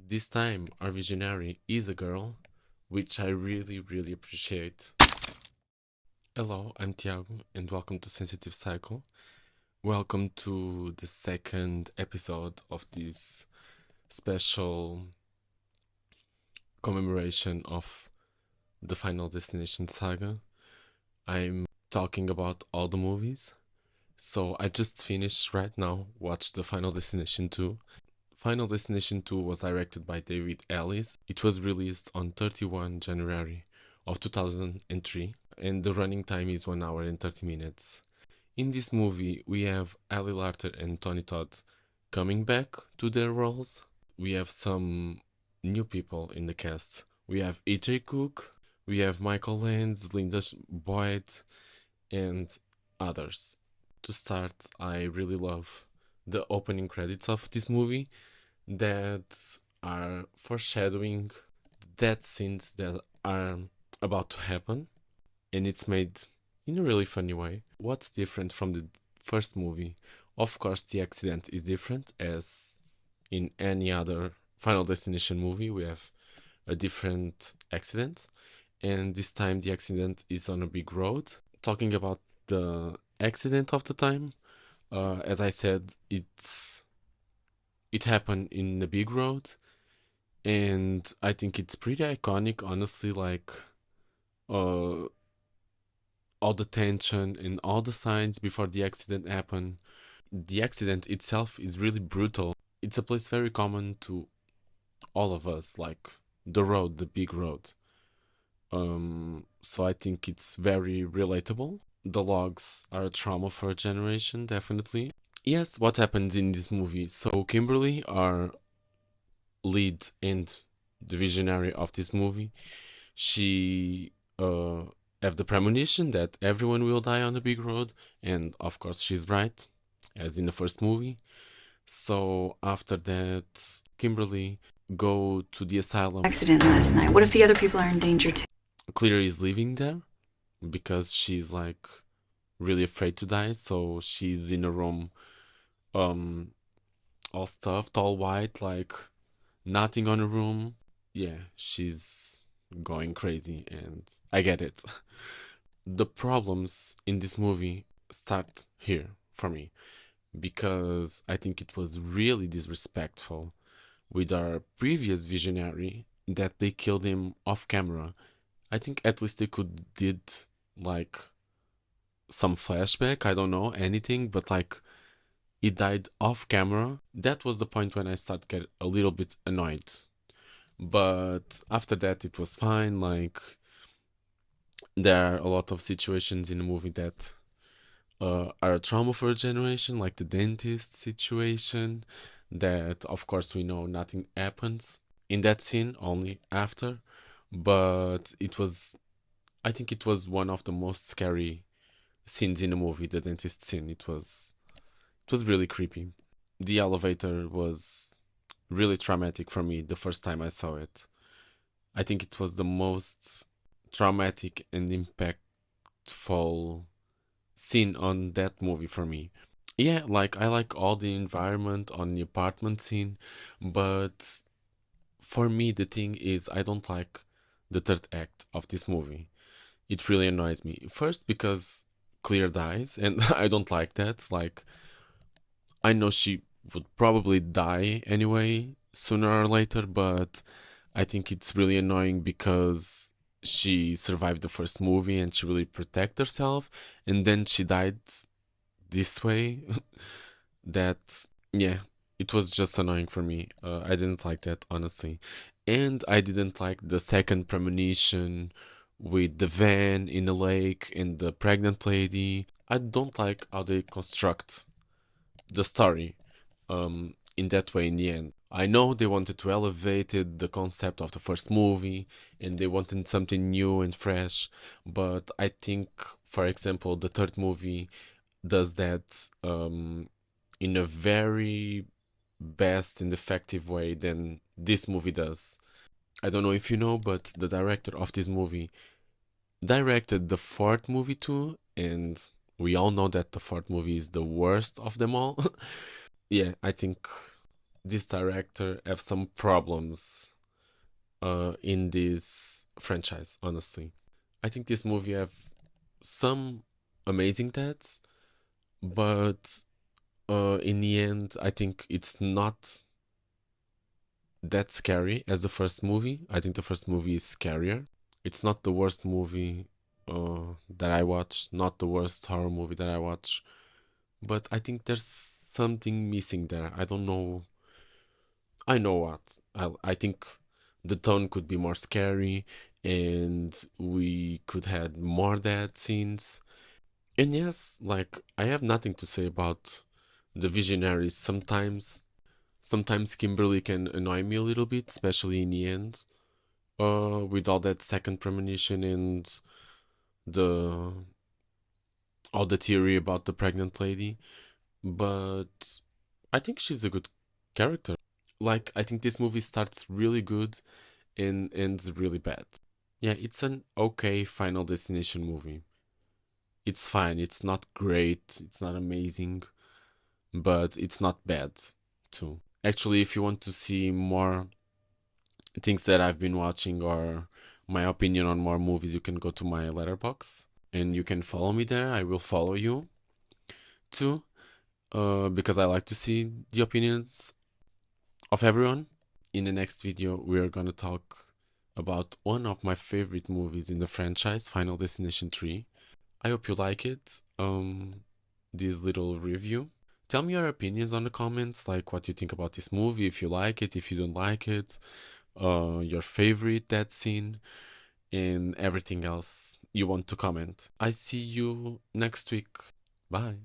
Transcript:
This time, our visionary is a girl, which I really, really appreciate. Hello, I'm Tiago, and welcome to Sensitive Cycle. Welcome to the second episode of this special commemoration of the Final Destination saga. I'm talking about all the movies. So I just finished right now, watched the Final Destination 2. Final Destination 2 was directed by David Ellis. It was released on 31 January of 2003, and the running time is 1 hour and 30 minutes. In this movie, we have Ali Larter and Tony Todd coming back to their roles. We have some new people in the cast. We have A.J.Cook, we have Michael Lands, Linda Boyd, and others. To start, I really love the opening credits of this movie that are foreshadowing death scenes that are about to happen, and it's made in a really funny way. What's different from the first movie? Of course, the accident is different, as in any other Final Destination movie, we have a different accident, and this time the accident is on a big road. Talking about the accident of the time, as I said, it happened in the big road, and I think it's pretty iconic, honestly. Like, uh, all the tension and all the signs before the accident happened. The accident itself is really brutal. It's a place very common to all of us, like the road, the big road. So I think it's very relatable. The logs are a trauma for a generation, definitely. Yes, what happens in this movie? So Kimberly, our lead and the visionary of this movie, she have the premonition that everyone will die on the big road, and of course she's right, as in the first movie. So after that, Kimberly go to the asylum. Accident last night. What if the other people are in danger too? Claire is living there because she's like really afraid to die, so she's in a room, um, all stuffed, all white, like nothing on a room. Yeah, she's going crazy, and I get it. The problems in this movie start here for me because I think it was really disrespectful with our previous visionary that they killed him off camera. I think at least they could did like some flashback, I don't know, anything, but like he died off camera. That was the point when I started get a little bit annoyed. But after that it was fine. Like, there are a lot of situations in the movie that are a trauma for a generation, like the dentist situation, that of course we know nothing happens in that scene, only after. But I think it was one of the most scary scenes in the movie, the dentist scene. It was really creepy. The elevator was really traumatic for me the first time I saw it. I think it was the most traumatic and impactful scene on that movie for me. Yeah, like I like all the environment on the apartment scene, but for me the thing is I don't like the third act of this movie. It really annoys me. First because Claire dies, and I don't like that. Like, I know she would probably die anyway, sooner or later, but I think it's really annoying because she survived the first movie and she really protected herself, and then she died this way. That, yeah, it was just annoying for me. I didn't like that, honestly. And I didn't like the second premonition with the van in the lake and the pregnant lady. I don't like how they construct the story in that way in the end. I know they wanted to elevate it, the concept of the first movie, and they wanted something new and fresh, but I think, for example, the third movie does that in a very best and effective way than this movie does. I don't know if you know, but the director of this movie directed the fourth movie too, and we all know that the fourth movie is the worst of them all. Yeah, I think this director have some problems in this franchise, honestly. I think this movie have some amazing deaths, but in the end, I think it's not that scary as the first movie. I think the first movie is scarier. It's not the worst movie that I watch, not the worst horror movie that I watch, but I think there's something missing there. I don't know. I know what. I think the tone could be more scary, and we could have more death scenes. And yes, like I have nothing to say about the visionaries. Sometimes Kimberly can annoy me a little bit, especially in the end. With all that second premonition and the all the theory about the pregnant lady. But I think she's a good character. Like I think this movie starts really good and ends really bad. Yeah, it's an okay Final Destination movie. It's fine. It's not great. It's not amazing, but it's not bad too. Actually, if you want to see more things that I've been watching or my opinion on more movies, you can go to my letterbox and you can follow me there. I will follow you too, because I like to see the opinions of everyone. In the next video, we're gonna talk about one of my favorite movies in the franchise, Final Destination 3. I hope you like it. This little review. Tell me your opinions on the comments, like what you think about this movie, if you like it, if you don't like it, your favorite death scene, and everything else you want to comment. I see you next week. Bye.